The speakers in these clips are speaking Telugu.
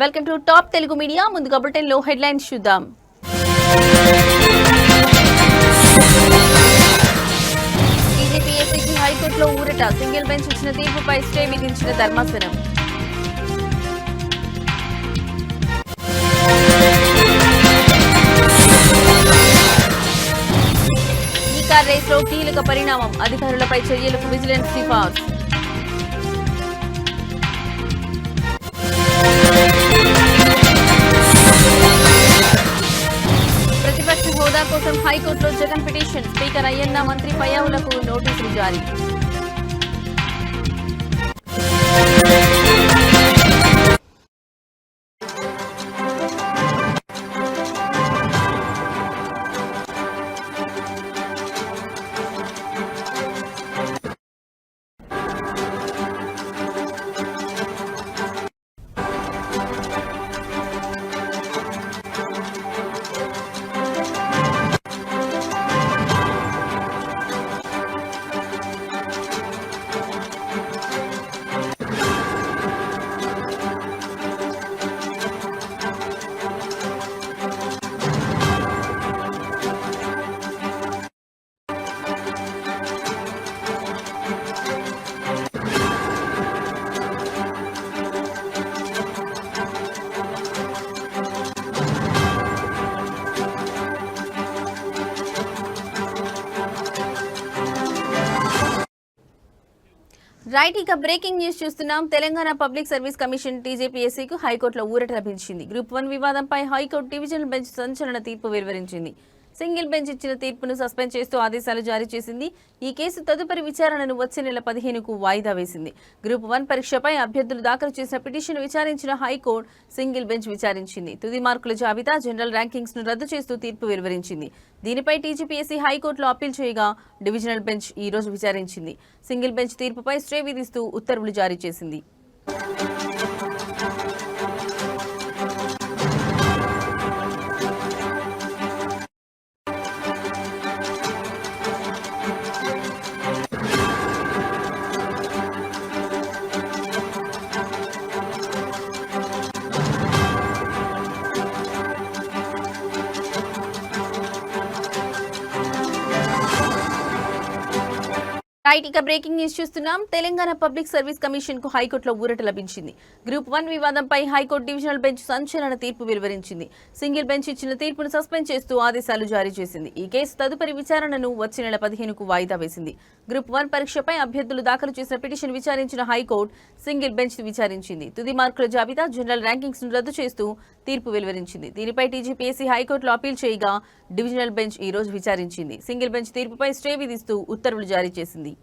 Welcome to top Telugu media. ముందుగా బులెటిన్ లో హెడ్లైన్స్ చూద్దాం. టీజీపీఎస్సీకి హైకోర్టులో ఊరట. సింగిల్ బెంచ్ ఇచ్చిన తీర్పుపై స్టే విధించిన ధర్మాసనం. ఈ కార్ రేస్ లో కీలక పరిణామం. అధికారులపై చర్యలకు విజిలెన్స్ సిఫార్సు. ప్రతిపక్ష హోదా కోసం హైకోర్టులో జగన్ పిటిషన్. స్పీకర్ అయ్యన్న, మంత్రి పయ్యావులకు నోటీసులు జారీ. రైట్, ఇక బ్రేకింగ్ న్యూస్ చూస్తున్నాం. తెలంగాణ పబ్లిక్ సర్వీస్ కమిషన్ టీజీపీఎస్సీకు హైకోర్టులో ఊరట లభించింది. గ్రూప్ 1 వివాదంపై హైకోర్టు డివిజనల్ బెంచ్ సంచలన తీర్పు వెలువరించింది. సింగిల్ బెంచ్ ఇచ్చిన తీర్పును సస్పెండ్ చేస్తూ ఆదేశాలు జారీ చేసింది. ఈ కేసు తదుపరి విచారణను వచ్చే నెల 15కు వాయిదా వేసింది. గ్రూప్ 1 పరీక్షపై అభ్యర్థులు దాఖలు చేసిన పిటిషన్ విచారించిన హైకోర్టు సింగిల్ బెంచ్ విచారించింది. తుది మార్కుల జాబితా, జనరల్ ర్యాంకింగ్స్ ను రద్దు చేస్తూ తీర్పు వెలువరించింది. దీనిపై టీజీపీఎస్సీ హైకోర్టులో అప్పీల్ చేయగా డివిజనల్ బెంచ్ ఈ రోజు విచారించింది. సింగిల్ బెంచ్ తీర్పుపై స్టే విధిస్తూ ఉత్తర్వులు జారీ చేసింది. రైట్, ఇక బ్రేకింగ్ న్యూస్ చూస్తున్నాం. తెలంగాణ పబ్లిక్ సర్వీస్ కమిషన్ కు హైకోర్టులో ఊరట లభించింది. గ్రూప్ 1 వివాదంపై హైకోర్టు డివిజనల్ బెంచ్ సంచలన తీర్పు వెలువరించింది. సింగిల్ బెంచ్ ఇచ్చిన తీర్పును సస్పెండ్ చేస్తూ ఆదేశాలు జారీ చేసింది. ఈ కేసు తదుపరి విచారణను వచ్చే నెల 15కు వాయిదా వేసింది. గ్రూప్ 1 పరీక్షపై అభ్యర్థులు దాఖలు చేసిన పిటిషన్ విచారించిన హైకోర్టు సింగిల్ బెంచ్ విచారించింది. తుది మార్కుల జాబితా, జనరల్ ర్యాంకింగ్స్ ను రద్దు చేస్తూ తీర్పు వెలువరించింది. దీనిపై టీజీపీఎస్సీ హైకోర్టులో అప్పీల్ చేయగా డివిజనల్ బెంచ్ ఈ రోజు విచారించింది. సింగిల్ బెంచ్ తీర్పుపై స్టే విధిస్తూ ఉత్తర్వులు జారీ చేసింది.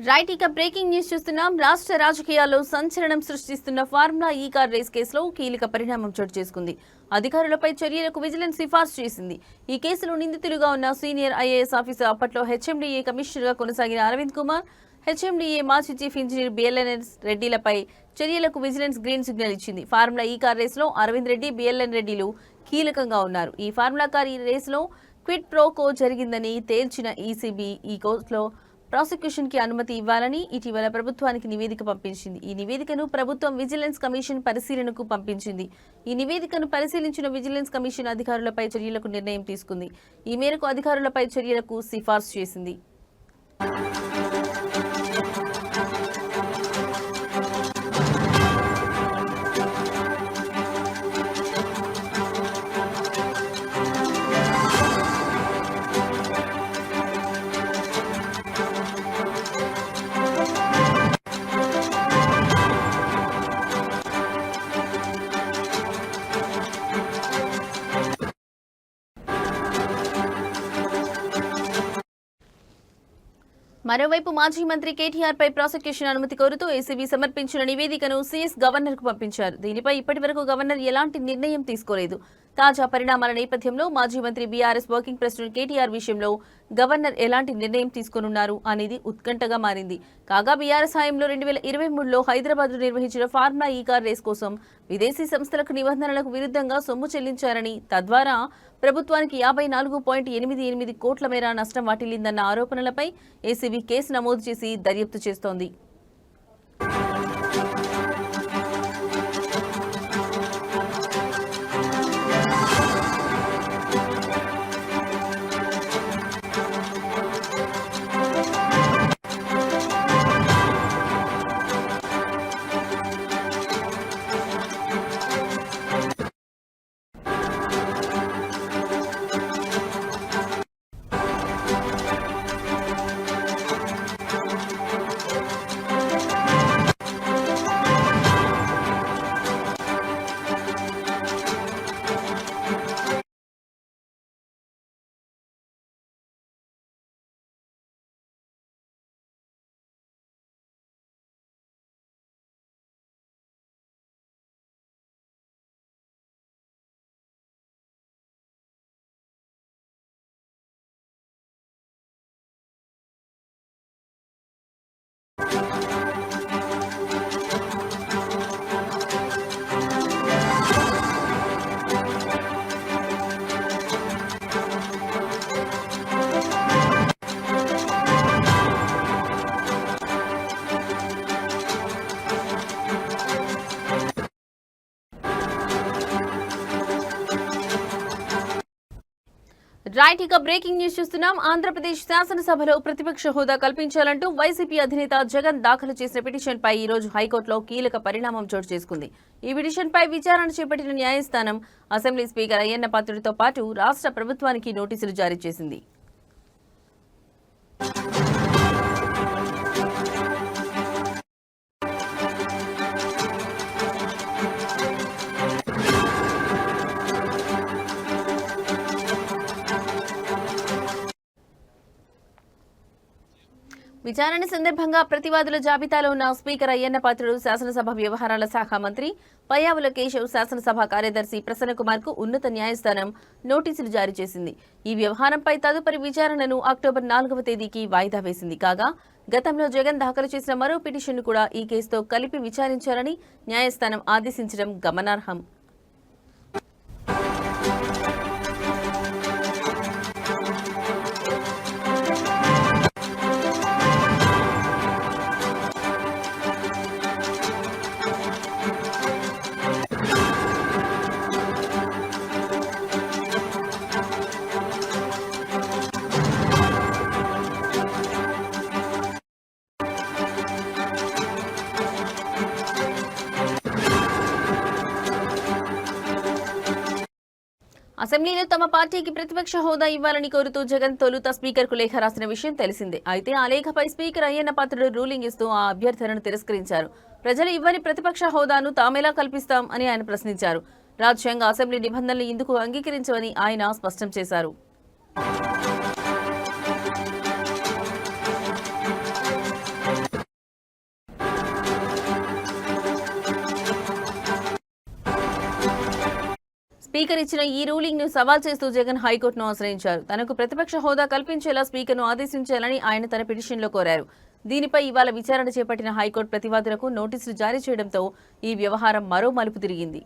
రైట్, ఇక బ్రేకింగ్ న్యూస్ చూస్తున్నాం. రాష్ట్ర రాజకీయాల్లో సంచలనం సృష్టిస్తున్న ఫార్ములా ఈ కార్ రేస్ కేసులో కీలక పరిణామం చోటు చేసుకుంది. అధికారులపై చర్యలకు విజిలెన్స్ సిఫార్సు చేసింది. ఈ కేసులో నిందితులుగా ఉన్న సీనియర్ ఐఏఎస్ ఆఫీసర్, అప్పట్లో హెచ్ఎండిఏ కమిషనర్గా కొనసాగిన అరవింద్ కుమార్, హెచ్ఎండిఏ మాజీ చీఫ్ ఇంజనీర్ బిఎల్ఎన్ రెడ్డిలపై చర్యలకు విజిలెన్స్ గ్రీన్ సిగ్నల్ ఇచ్చింది. ఫార్ములా ఈ కార్ రేసులో అరవింద్ రెడ్డి, బిఎల్ఎన్ రెడ్డిలు కీలకంగా ఉన్నారు. ఈ ఫార్ములా కార్ ఈ రేసులో క్విడ్ ప్రోకో జరిగిందని తేల్చిన ఈసీబీ ఈ కేసులో ప్రాసిక్యూషన్ కి అనుమతి ఇవ్వాలని ఇటీవల ప్రభుత్వానికి నివేదిక పంపించింది. ఈ నివేదికను ప్రభుత్వం విజిలెన్స్ కమిషన్ పరిశీలనకు పంపించింది. ఈ నివేదికను పరిశీలించిన విజిలెన్స్ కమిషన్ అధికారులపై చర్యలకు నిర్ణయం తీసుకుంది. ఈ మేరకు అధికారులపై చర్యలకు సిఫార్సు చేసింది. మరోవైపు మాజీ మంత్రి కేటీఆర్ పై ప్రాసిక్యూషన్ అనుమతి కోరుతూ ఏసీబీ సమర్పించిన నివేదికను సీఎస్ గవర్నర్ కు పంపించారు. దీనిపై ఇప్పటివరకు గవర్నర్ ఎలాంటి నిర్ణయం తీసుకోలేదు. తాజా పరిణామాల నేపథ్యంలో మాజీ మంత్రి బీఆర్ఎస్ వర్కింగ్ ప్రెసిడెంట్ కేటీఆర్ విషయంలో గవర్నర్ ఎలాంటి నిర్ణయం తీసుకోనున్నారు అనేది ఉత్కంఠగా మారింది. కాగా బీఆర్ఎస్ హయాంలో 2023లో హైదరాబాద్ లో నిర్వహించిన ఫార్ములా ఈ కార్ రేస్ కోసం విదేశీ సంస్థలకు నిబంధనలకు విరుద్ధంగా సొమ్ము చెల్లించారని, తద్వారా ప్రభుత్వానికి 54.88 కోట్ల మేర నష్టం వాటిల్లిందన్న ఆరోపణలపై ఏసీబీ కేసు నమోదు చేసి దర్యాప్తు చేస్తోంది. రైట్, ఇక బ్రేకింగ్ న్యూస్ చూస్తున్నాం. ఆంధ్రప్రదేశ్ శాసనసభలో ప్రతిపక్ష హోదా కల్పించాలంటూ వైసీపీ అధినేత జగన్ దాఖలు చేసిన పిటిషన్ పై ఈ రోజు హైకోర్టులో కీలక పరిణామం చోటు చేసుకుంది. ఈ పిటిషన్ పై విచారణ చేపట్టిన న్యాయస్థానం అసెంబ్లీ స్పీకర్ అయ్యన్న పాత్రుడితో పాటు రాష్ట్ర ప్రభుత్వానికి నోటీసులు జారీ చేసింది. విచారణ సందర్భంగా ప్రతివాదుల జాబితాలో ఉన్న స్పీకర్ అయ్యన్న పాత్రుడు, శాసనసభ వ్యవహారాల శాఖ మంత్రి పయ్యావుల కేశవ్, శాసనసభ కార్యదర్శి ప్రసన్నకుమార్ కు ఉన్నత న్యాయస్థానం నోటీసులు జారీ చేసింది. ఈ వ్యవహారంపై తదుపరి విచారణను అక్టోబర్ 4వ తేదీకి వాయిదా వేసింది. కాగా గతంలో జగన్ దాఖలు చేసిన మరో పిటిషన్ను కూడా ఈ కేసుతో కలిపి విచారించాలని న్యాయస్థానం ఆదేశించడం గమనార్హం. అసెంబ్లీలో తమ పార్టీకి ప్రతిపక్ష హోదా ఇవ్వాలని కోరుతూ జగన్ తొలుత స్పీకర్ కు లేఖ రాసిన విషయం తెలిసిందే. అయితే ఆ లేఖపై స్పీకర్ అయ్యన్న పాత్రుడు రూలింగ్ ఇస్తూ ఆ అభ్యర్థనను తిరస్కరించారు. ప్రజలు ఇవ్వని ప్రతిపక్ష హోదాను తామెలా కల్పిస్తాం అని ఆయన ప్రశ్నించారు. రాజ్యాంగ అసెంబ్లీ నిబంధనలు ఇందుకు అంగీకరించవని ఆయన స్పష్టం చేశారు. స్పీకర్ ఇచ్చిన ఈ రూలింగ్ ను సవాల్ చేస్తూ జగన్ హైకోర్టును ఆశ్రయించారు. తనకు ప్రతిపక్ష హోదా కల్పించేలా స్పీకర్ను ఆదేశించాలని ఆయన తన పిటిషన్లో కోరారు. దీనిపై ఇవాళ విచారణ చేపట్టిన హైకోర్టు ప్రతివాదులకు నోటీసులు జారీ చేయడంతో ఈ వ్యవహారం మరో మలుపు తిరిగింది.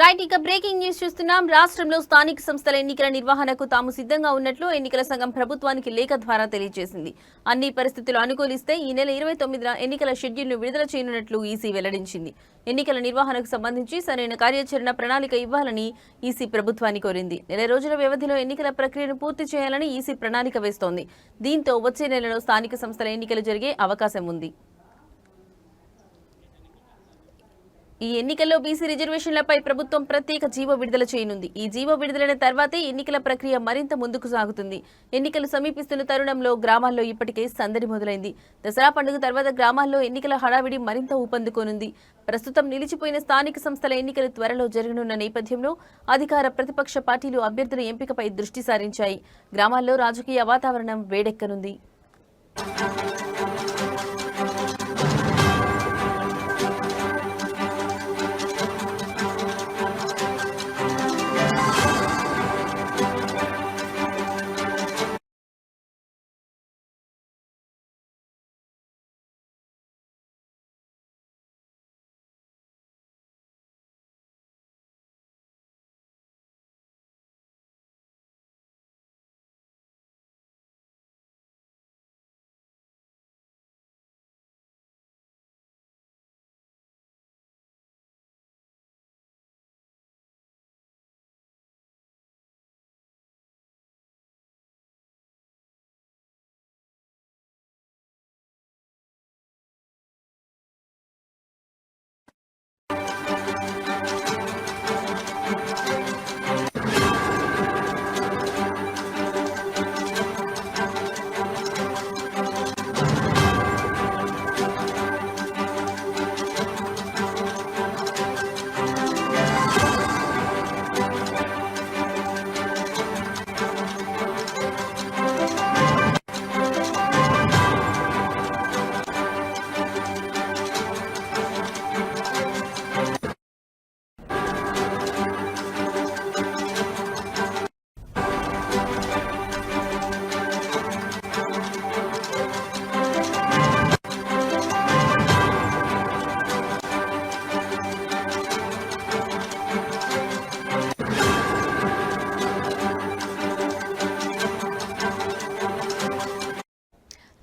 రైట్ ఇక బ్రేకింగ్ న్యూస్ చూస్తున్నాం. రాష్ట్రంలో స్థానిక సంస్థల ఎన్నికల నిర్వహణకు తాము సిద్ధంగా ఉన్నట్లు ఎన్నికల సంఘం ప్రభుత్వానికి లేఖ ద్వారా తెలియజేసింది. అన్ని పరిస్థితులు అనుకూలిస్తే ఈ నెల 29న ఎన్నికల షెడ్యూల్ను విడుదల చేయనున్నట్లు ఈసీ వెల్లడించింది. ఎన్నికల నిర్వహణకు సంబంధించి సరైన కార్యాచరణ ప్రణాళిక ఇవ్వాలని ఈసీ ప్రభుత్వాన్ని కోరింది. నెల రోజుల వ్యవధిలో ఎన్నికల ప్రక్రియను పూర్తి చేయాలని ఈసీ ప్రణాళిక వేస్తోంది. దీంతో వచ్చే నెలలో స్థానిక సంస్థల ఎన్నికలు జరిగే అవకాశం ఉంది. ఈ ఎన్నికల్లో బీసీ రిజర్వేషన్లపై ప్రభుత్వం ప్రత్యేక జీవో విడుదల చేయనుంది. ఈ జీవో విడుదలైన తర్వాతే ఎన్నికల ప్రక్రియ మరింత ముందుకు సాగుతుంది. ఎన్నికలు సమీపిస్తున్న తరుణంలో గ్రామాల్లో ఇప్పటికే సందడి మొదలైంది. దసరా పండుగ తర్వాత గ్రామాల్లో ఎన్నికల హడావిడి మరింత ఊపందుకోనుంది. ప్రస్తుతం నిలిచిపోయిన స్థానిక సంస్థల ఎన్నికలు త్వరలో జరగనున్న నేపథ్యంలో అధికార ప్రతిపక్ష పార్టీలు అభ్యర్థుల ఎంపికపై దృష్టి సారించాయి. గ్రామాల్లో రాజకీయ వాతావరణం వేడెక్కనుంది.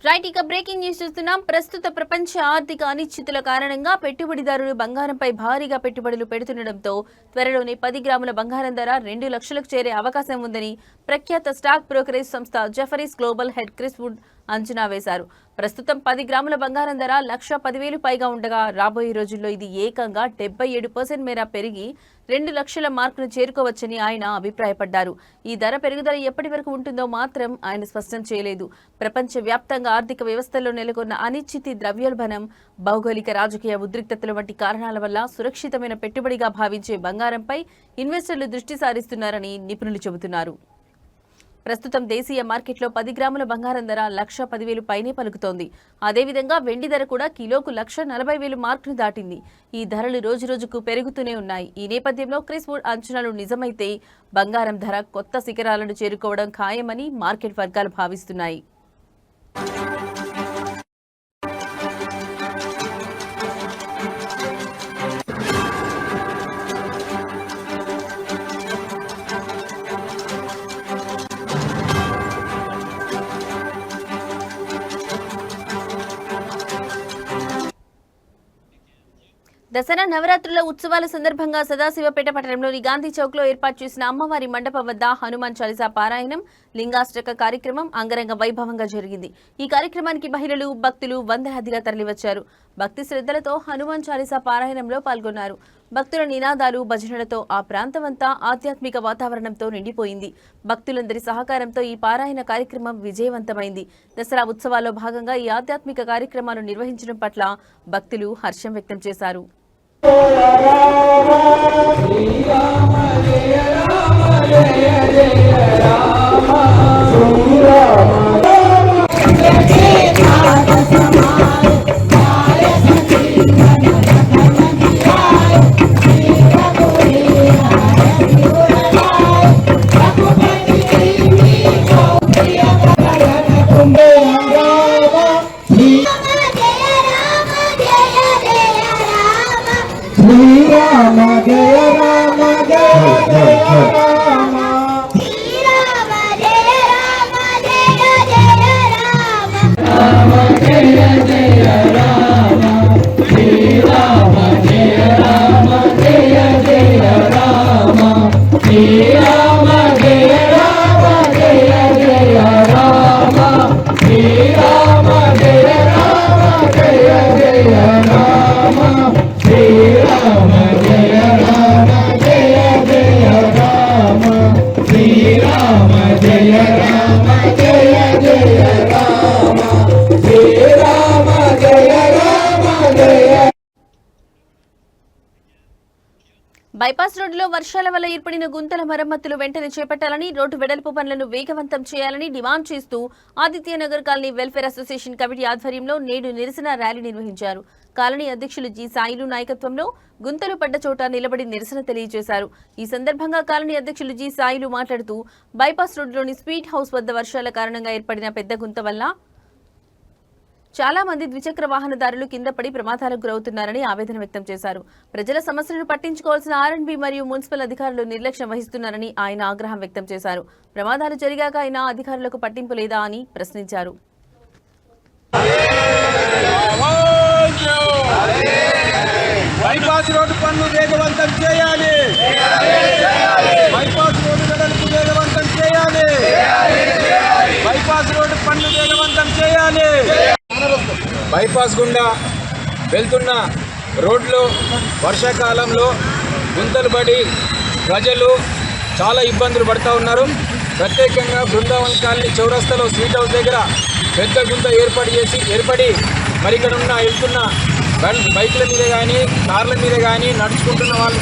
రైట్ ఇక బ్రేకింగ్ న్యూస్ చూస్తున్నాం. ప్రస్తుత ప్రపంచ ఆర్థిక అనిశ్చితుల కారణంగా పెట్టుబడిదారులు బంగారంపై భారీగా పెట్టుబడులు పెడుతుండటంతో త్వరలోనే 10 గ్రాముల బంగారం ధర 2 లక్షలకు చేరే అవకాశం ఉందని ప్రఖ్యాత స్టాక్ బ్రోకరేజ్ సంస్థ Jefferies global head Chris Wood అంచనా వేశారు. ప్రస్తుతం 10 గ్రాముల బంగారం ధర 1,10,000 పైగా ఉండగా రాబోయే రోజుల్లో ఇది ఏకంగా 77% మేర పెరిగి 2 లక్షల మార్కును చేరుకోవచ్చని ఆయన అభిప్రాయపడ్డారు. ఈ ధర పెరుగుదల ఎప్పటి వరకు ఉంటుందో మాత్రం ఆయన స్పష్టం చేయలేదు. ప్రపంచవ్యాప్తంగా ఆర్థిక వ్యవస్థల్లో నెలకొన్న అనిశ్చితి, ద్రవ్యోల్బణం, భౌగోళిక రాజకీయ ఉద్రిక్తతల వంటి కారణాల వల్ల సురక్షితమైన పెట్టుబడిగా భావించే బంగారంపై ఇన్వెస్టర్లు దృష్టి సారిస్తున్నారని నిపుణులు చెబుతున్నారు. ప్రస్తుతం దేశీయ మార్కెట్లో 10 గ్రాముల బంగారం ధర 1,10,000 పైనే పలుకుతోంది. అదేవిధంగా వెండి ధర కూడా కిలోకు 1,40,000 మార్కును దాటింది. ఈ ధరలు రోజురోజుకు పెరుగుతూనే ఉన్నాయి. ఈ నేపథ్యంలో క్రిస్ వుడ్ అంచనాలు నిజమైతే బంగారం ధర కొత్త శిఖరాలను చేరుకోవడం ఖాయమని మార్కెట్ వర్గాలు భావిస్తున్నాయి. దసరా నవరాత్రుల ఉత్సవాల సందర్భంగా సదాశివపేట పట్టణంలోని గాంధీ చౌక్ లో ఏర్పాటు చేసిన అమ్మవారి మండపం వద్ద హనుమాన్ చాలీసా పారాయణం, లింగాష్టక కార్యక్రమం అంగరంగ వైభవంగా జరిగింది. ఈ కార్యక్రమానికి మహిళలు, భక్తులు వందలాదిగా తరలివచ్చారు. భక్తి శ్రద్ధలతో హనుమాన్ చాలీసా పారాయణంలో పాల్గొన్నారు. భక్తుల నినాదాలు, భజనలతో ఆ ప్రాంతమంతా ఆధ్యాత్మిక వాతావరణంతో నిండిపోయింది. భక్తులందరి సహకారంతో ఈ పారాయణ కార్యక్రమం విజయవంతమైంది. దసరా ఉత్సవాల్లో భాగంగా ఈ ఆధ్యాత్మిక కార్యక్రమాలు నిర్వహించడం పట్ల భక్తులు హర్షం వ్యక్తం చేశారు. Jaya Rama శ్రీరామ జయ రామ జయ జయ రామ శ్రీరామ జయ రామ జయ జయ రామ శ్రీరామ జయ రామ జయ జయ రామ శ్రీరామ జయ రామ జయ జయ రామ శ్రీరామ జయ రామ జయ. బైపాస్ రోడ్డులో వర్షాల వల్ల ఏర్పడిన గుంతల మరమ్మతులు వెంటనే చేపట్టాలని, రోడ్డు వెడల్పు పనులను వేగవంతం చేయాలని డిమాండ్ చేస్తూ Adityanagar colony welfare association committee ఆధ్వర్యంలో నేడు నిరసన ర్యాలీ నిర్వహించారు. కాలనీ అధ్యక్షులు జి సాయిలు నాయకత్వంలో గుంతలు పడ్డ చోట నిలబడి నిరసన తెలియజేశారు. ఈ సందర్భంగా కాలనీ అధ్యక్షులు జి సాయిలు మాట్లాడుతూ బైపాస్ రోడ్డులోని స్వీట్ హౌస్ వద్ద వర్షాల కారణంగా ఏర్పడిన పెద్ద గుంత వల్ల చాలా మంది ద్విచక్ర వాహనదారులు కింద పడి ప్రమాదాలకు గురవుతున్నారని ఆవేదన వ్యక్తం చేశారు. ప్రజల సమస్యలను పట్టించుకోవాల్సిన ఆర్ఎండ్బి మరియు మున్సిపల్ అధికారులు నిర్లక్ష్యం వహిస్తున్నారని ఆయన ఆగ్రహం వ్యక్తం చేశారు. ప్రమాదాలు జరిగాక అయినా అధికారులకు పట్టింపు లేదా అని ప్రశ్నించారు. బైపాస్ రోడ్డు పనులు వేగవంతం చేయాలి. బైపాస్ రోడ్డు వెడల్పు వేగవంతం చేయాలి. బైపాస్ రోడ్డు పనులు వేగవంతం చేయాలి. బైపాస్ గుండా వెళ్తున్న రోడ్లు వర్షాకాలంలో గుంతలు పడి ప్రజలు చాలా ఇబ్బందులు పడుతూ ఉన్నారు. ప్రత్యేకంగా బృందావన్ కాలనీ చౌరస్తాలో స్వీట్ హౌస్ దగ్గర పెద్ద గుంత ఏర్పడి మరి ఇక్కడ వెళ్తున్న బైకుల మీద కానీ కార్ల మీద కానీ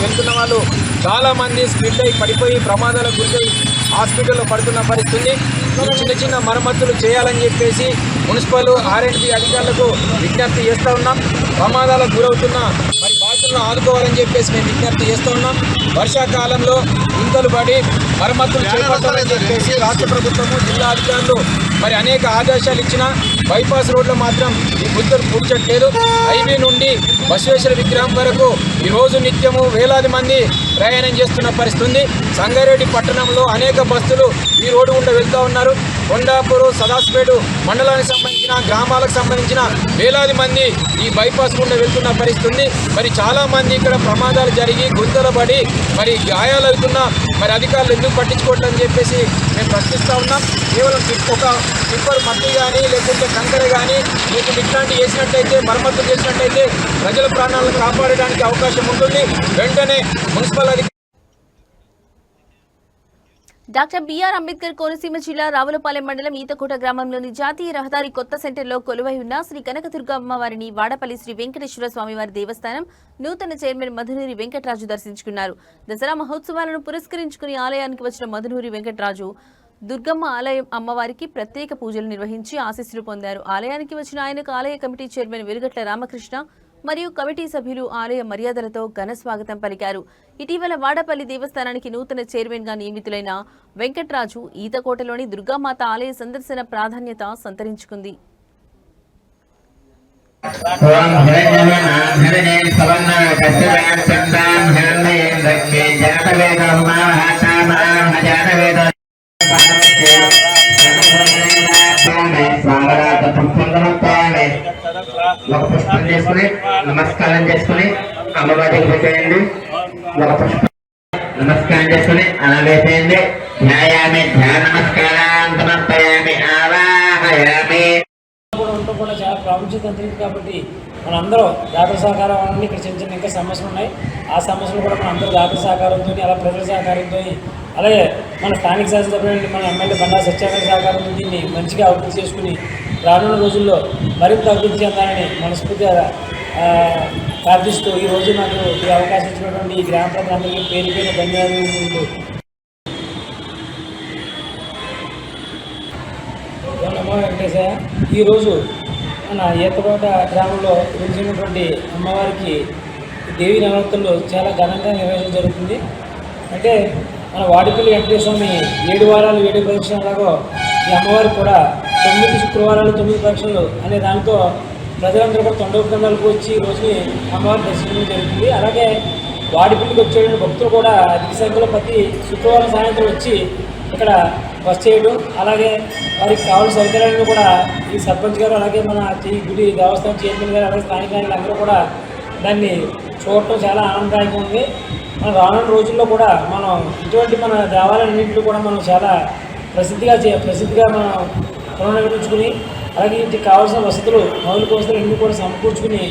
వెళ్తున్న వాళ్ళు చాలామంది స్కిడ్ అయి పడిపోయి ప్రమాదాలకు గురై హాస్పిటల్లో పడుతున్న పరిస్థితి. చిన్న చిన్న మరమ్మతులు చేయాలని చెప్పేసి మున్సిపల్ ఆర్ఎండ్బి అధికారులకు విజ్ఞప్తి చేస్తూ ఉన్నాం. ప్రమాదాలకు గురవుతున్న మరి బాధితులను ఆదుకోవాలని చెప్పేసి మేము విజ్ఞప్తి చేస్తూ ఉన్నాం. వర్షాకాలంలో గుంతలు పడి మరమ్మతులు చేపట్టాలని చెప్పేసి రాష్ట్ర ప్రభుత్వము జిల్లా అధికారులు మరి అనేక ఆదేశాలు ఇచ్చినా బైపాస్ రోడ్లో మాత్రం ఈ గుంతలు పూడ్చట్లేదు. హైవే నుండి బసవేశ్వర విగ్రహం వరకు ఈరోజు నిత్యము వేలాది మంది ప్రయాణం చేస్తున్న పరిస్థితి ఉంది. సంగారెడ్డి పట్టణంలో అనేక బస్సులు ఈ రోడ్డు గుండా వెళ్తూ ఉన్నారు. కొండాపూరు, సదాస్పేట మండలానికి సంబంధించిన గ్రామాలకు సంబంధించిన వేలాది మంది ఈ బైపాస్ గుండా వెళ్తున్న పరిస్థితి ఉంది. మరి చాలా మంది ఇక్కడ ప్రమాదాలు జరిగి గుంతలు పడి మరి గాయాలు అవుతున్నా మరి అధికారులు ఎందుకు పట్టించుకోవట్లని చెప్పేసి మేము ప్రశ్నిస్తూ ఉన్నాం. కేవలం ఒక టిప్పర్ మట్టి కానీ లేకుంటే కంకర కానీ మీకు ఇట్లాంటివి చేసినట్టయితే మరమ్మతులు చేసినట్టయితే ప్రజల ప్రాణాలను కాపాడడానికి అవకాశం ఉంటుంది. వెంటనే municipal doctor BR Ambedkar Konaseema జిల్లా రావులపాలెం మండలం ఈతకోట గ్రామంలోని జాతీయ రహదారి కొత్త సెంటర్లో కొలువై ఉన్న శ్రీ కనకదుర్గ అమ్మవారిని వాడపల్లి శ్రీ వెంకటేశ్వర స్వామివారి దేవస్థానం నూతన చైర్మన్ మధునూరి వెంకటరాజు దర్శించుకున్నారు. దసరా మహోత్సవాలను పురస్కరించుకుని ఆలయానికి వచ్చిన మధునూరి వెంకటరాజు దుర్గమ్మ ఆలయం అమ్మవారికి ప్రత్యేక పూజలు నిర్వహించి ఆశీస్సులు పొందారు. ఆలయానికి వచ్చిన ఆయనకు ఆలయ కమిటీ చైర్మన్ వెలుగట్ల రామకృష్ణ మరియు కమిటీ సభ్యులు ఆలయ మర్యాదలతో ఘన స్వాగతం పలికారు. ఇటీవల వాడపల్లి దేవస్థానానికి నూతన చైర్మన్ గా నియమితులైన వెంకటరాజు ఈతకోటలోని దుర్గామాత ఆలయ సందర్శన ప్రాధాన్యత సంతరించుకుంది. ఒక పుష్పం చేసుకుని నమస్కారం చేసుకుని అమ్మవారికి పెట్టేయండి. ఒక పుష్పం నమస్కారం చేసుకుని అలాగైపోయింది. ధ్యాయామి ధ్యాన నమస్కారాన్ని సమర్పయామి ఆవాహయామి. ఉండటం కూడా చాలా ప్రాముఖ్యత తెలియదు కాబట్టి మనందరూ దాతల సహకారం అన్నీ ఇక్కడ చిన్న చిన్న ఇంకా సమస్యలు ఉన్నాయి. ఆ సమస్యలు కూడా మనందరూ దాతల సహకారంతో అలా ప్రజల సహకారంతో అలాగే మన స్థానిక శాసనసభ్యులు మన ఎమ్మెల్యే బండా సత్యాగ్రహ సహకారంతో దీన్ని మంచిగా అభివృద్ధి చేసుకుని రానున్న రోజుల్లో మరింత అభివృద్ధి చెందాలని మనస్ఫూర్తిగా ప్రార్థిస్తూ ఈరోజు నాకు ఈ అవకాశం ఇచ్చినటువంటి ఈ గ్రామ ప్రజలందరికీ పేరు పేరు ధన్యవాదాలు. నమో వెంకటేశయ్య. ఈరోజు మన ఈతకోట గ్రామంలో వెలిసినటువంటి అమ్మవారికి దేవీ నవరాత్రులు చాలా ఘనంగా నిర్వహించడం జరుగుతుంది. అంటే మన వాడిపల్లి వెంకటేశ్వర స్వామి 7 వారాలు 7 ప్రదక్షిణలాగో ఈ అమ్మవారికి కూడా 9 శుక్రవారాలు 9 ప్రదక్షిణలు అనే దాంతో ప్రజలందరూ కూడా తండోపతండాలకు వచ్చి ఈ రోజుని అమ్మవారిని దర్శించడం జరుగుతుంది. అలాగే వాడిపల్లికి వచ్చే భక్తులు కూడా అధిక సంఖ్యలో ప్రతి శుక్రవారం సాయంత్రం వచ్చి ఇక్కడ బస్ చేయడం, అలాగే వారికి కావాల్సిన సౌకర్యాలను కూడా ఈ సర్పంచ్ గారు అలాగే మన గుడి దేవస్థానం చైర్మన్ గారు అలాగే స్థానిక నాయకులు అందరూ కూడా దాన్ని చూడటం చాలా ఆనందదాయకంగా ఉంది. మన రానున్న రోజుల్లో కూడా మనం ఇటువంటి మన దేవాలయాలన్నింటిలో కూడా మనం చాలా ప్రసిద్ధిగా మనం పునర్నిర్మించుకుని అలాగే ఇంటికి కావాల్సిన వసతులు మౌలిక వసతులు అన్నీ కూడా సమకూర్చుకుని.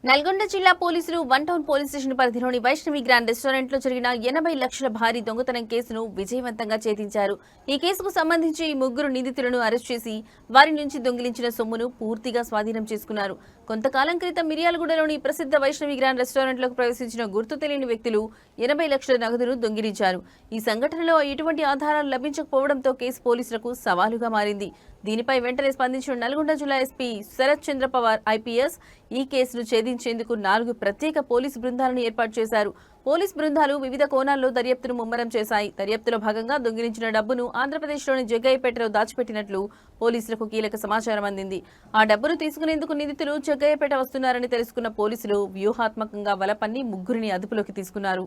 నల్గొండ జిల్లా పోలీసులు వన్ టౌన్ పోలీస్ స్టేషన్ పరిధిలోని వైష్ణవి గ్రాండ్ రెస్టారెంట్ లో జరిగిన 80 లక్షల భారీ దొంగతనం కేసును విజయవంతంగా ఛేదించారు. ఈ కేసుకు సంబంధించి 3 నిందితులను అరెస్ట్ చేసి వారి నుంచి దొంగిలించిన సొమ్మును పూర్తిగా స్వాధీనం చేసుకున్నారు. కొంతకాలం క్రితం మిర్యాలగూడలోని ప్రసిద్ధ వైష్ణవి గ్రాండ్ రెస్టారెంట్ లోకి ప్రవేశించిన గుర్తు తెలియని వ్యక్తులు 80 లక్షల నగదును దొంగిలించారు. ఈ సంఘటనలో ఎటువంటి ఆధారాలు లభించకపోవడంతో కేసు పోలీసులకు సవాలుగా మారింది. దీనిపై వెంటనే స్పందించిన నల్గొండ జిల్లా ఎస్పీ శరత్ చంద్ర పవార్ ఐపీఎస్ ఈ కేసును ఛేదించేందుకు 4 ప్రత్యేక పోలీసు బృందాలను ఏర్పాటు చేశారు. పోలీసు బృందాలు వివిధ కోణాల్లో దర్యాప్తును ముమ్మరం చేశాయి. దర్యాప్తులో భాగంగా దొంగిలించిన డబ్బును ఆంధ్రప్రదేశ్లోని జగ్గయ్యపేటలో దాచిపెట్టినట్లు పోలీసులకు కీలక సమాచారం అందింది. ఆ డబ్బును తీసుకునేందుకు నిందితులు జగ్గయ్యపేట వస్తున్నారని తెలుసుకున్న పోలీసులు వ్యూహాత్మకంగా వలపన్ని 3 అదుపులోకి తీసుకున్నారు.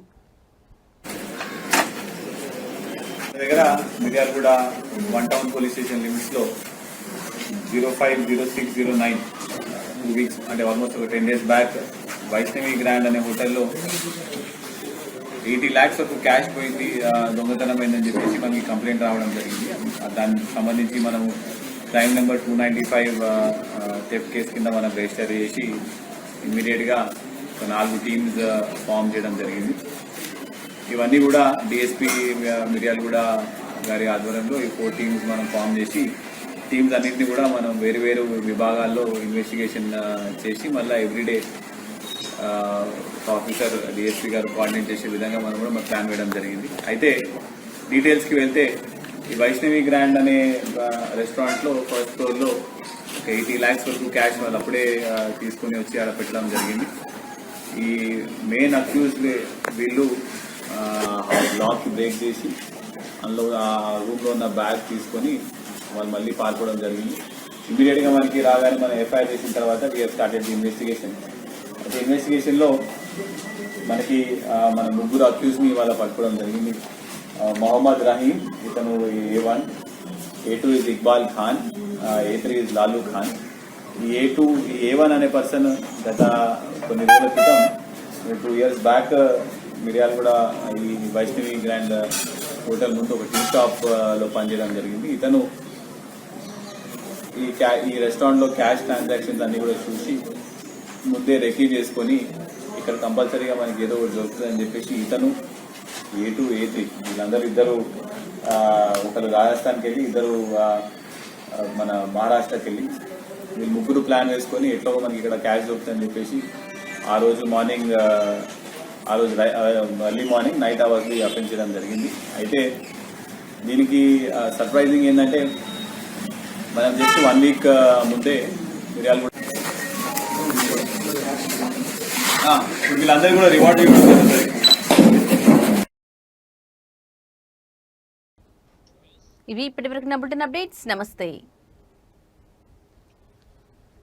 దగ్గర Miryalaguda one town police station లిమిట్స్లో 050609 2 వీక్స్ అంటే ఆల్మోస్ట్ ఒక 10 days బ్యాక్ వైష్ణవి గ్రాండ్ అనే హోటల్లో 80 lakhs వరకు క్యాష్ పోయింది, దొంగతనం అయిందని చెప్పేసి మనకి కంప్లైంట్ రావడం జరిగింది. దానికి సంబంధించి మనము క్రైమ్ నెంబర్ 295 థెఫ్ట్ కేసు కింద మనం రిజిస్టర్ చేసి ఇమ్మీడియట్గా 4 టీమ్స్ ఫామ్ చేయడం జరిగింది. ఇవన్నీ కూడా డిఎస్పీ మిర్యాలగూడ గారి ఆధ్వర్యంలో ఈ 4 టీమ్స్ మనం ఫామ్ చేసి టీమ్స్ అన్నింటినీ కూడా మనం వేరు విభాగాల్లో ఇన్వెస్టిగేషన్ చేసి మళ్ళీ ఎవ్రీడే ఆఫీసర్ డిఎస్పీ గారు కోఆర్డినేట్ చేసే విధంగా మనం కూడా మన ప్లాన్ వేయడం జరిగింది. అయితే డీటెయిల్స్కి వెళ్తే ఈ వైష్ణవి గ్రాండ్ అనే రెస్టారెంట్లో ఫస్ట్ ఫ్లోర్లో ఒక 80 lakhs వరకు క్యాష్ వాళ్ళు అప్పుడే తీసుకుని వచ్చి అక్కడ పెట్టడం జరిగింది. ఈ మెయిన్ అక్యూజ్ వీళ్ళు లాక్ బ్రేక్ చేసి అందులో ఆ రూమ్లో ఉన్న బ్యాగ్ తీసుకొని వాళ్ళు మళ్ళీ పాల్పోవడం జరిగింది. ఇమీడియట్గా మనకి రాగానే మనం ఎఫ్ఐఆర్ చేసిన తర్వాత వీఆర్ స్టార్టెడ్ ది ఇన్వెస్టిగేషన్. అయితే ఇన్వెస్టిగేషన్లో మనకి మన 3 అక్యూజ్ని వాళ్ళ పట్టుకోవడం జరిగింది. మొహమ్మద్ రహీం, ఇతను A1, A2 is Iqbal Khan, A3 is Lalu Khan. ఈ A1 అనే పర్సన్ గత కొన్ని రోజుల క్రితం 2 years బ్యాక్ మిర్యాలగూడ ఈ వైష్ణవి గ్రాండ్ హోటల్ ముందు ఒక టీ షాప్లో పనిచేయడం జరిగింది. ఇతను ఈ రెస్టారెంట్లో క్యాష్ ట్రాన్సాక్షన్స్ అన్నీ కూడా చూసి ముందే రెకీ చేసుకొని ఇక్కడ కంపల్సరీగా మనకి ఏదో ఒకటి దొరుకుతుందని చెప్పేసి ఇతను A2, A3 వీళ్ళందరూ ఇద్దరు ఒకరు రాజస్థాన్కి వెళ్ళి ఇద్దరు మన మహారాష్ట్రకి వెళ్ళి వీళ్ళు 3 ప్లాన్ వేసుకొని ఎట్లో మనకి ఇక్కడ క్యాష్ దొరుకుతుందని చెప్పేసి ఆ రోజు ఎర్లీ మార్నింగ్ నైట్ అవర్స్ని అఫెన్స్ చేయడం జరిగింది. అయితే దీనికి సర్ప్రైజింగ్ ఏంటంటే మనం జస్ట్ 1 week ముందే మిర్యాలగూడ వీళ్ళందరూ కూడా రివార్డ్ ఇవ్వడం జరుగుతుంది. ఇవి ఇప్పటివరకు నా బులెటిన్ అప్డేట్స్. నమస్తే.